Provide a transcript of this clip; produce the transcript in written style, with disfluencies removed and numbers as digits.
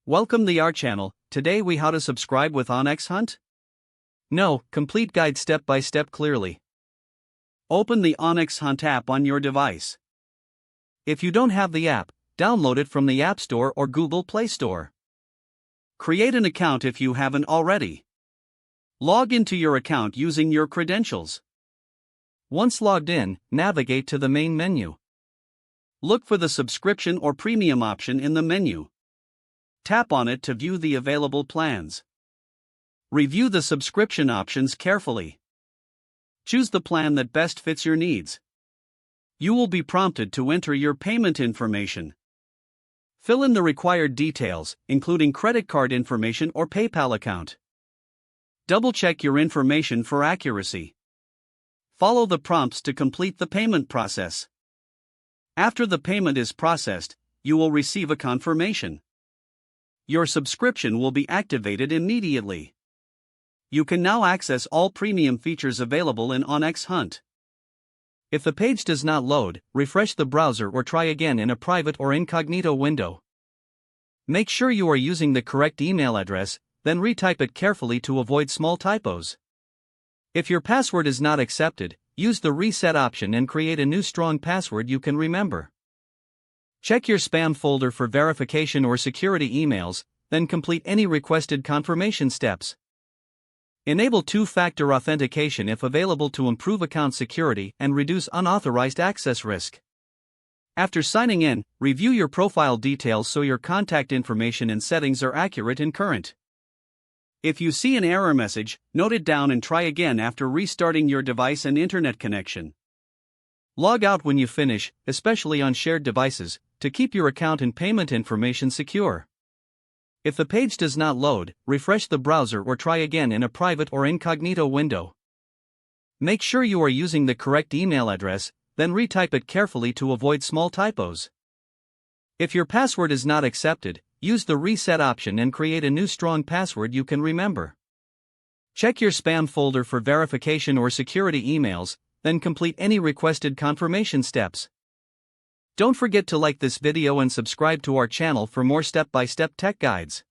Welcome to our channel. Today we how to subscribe with OnX Hunt. No, complete guide step by step clearly. Open the OnX Hunt app on your device. If you don't have the app, download it from the App Store or Google Play Store. Create an account if you haven't already. Log into your account using your credentials. Once logged in, navigate to the main menu. Look for the subscription or premium option in the menu. Tap on it to view the available plans. Review the subscription options carefully. Choose the plan that best fits your needs. You will be prompted to enter your payment information. Fill in the required details, including credit card information or PayPal account. Double-check your information for accuracy. Follow the prompts to complete the payment process. After the payment is processed, you will receive a confirmation. Your subscription will be activated immediately. You can now access all premium features available in OnX Hunt. If the page does not load, refresh the browser or try again in a private or incognito window. Make sure you are using the correct email address, then retype it carefully to avoid small typos. If your password is not accepted, use the reset option and create a new strong password you can remember. Check your spam folder for verification or security emails, then complete any requested confirmation steps. Enable two-factor authentication if available to improve account security and reduce unauthorized access risk. After signing in, review your profile details so your contact information and settings are accurate and current. If you see an error message, note it down and try again after restarting your device and internet connection. Log out when you finish, especially on shared devices, to keep your account and payment information secure. If the page does not load, refresh the browser or try again in a private or incognito window. Make sure you are using the correct email address, then retype it carefully to avoid small typos. If your password is not accepted, use the reset option and create a new strong password you can remember. Check your spam folder for verification or security emails, then complete any requested confirmation steps. Don't forget to like this video and subscribe to our channel for more step-by-step tech guides.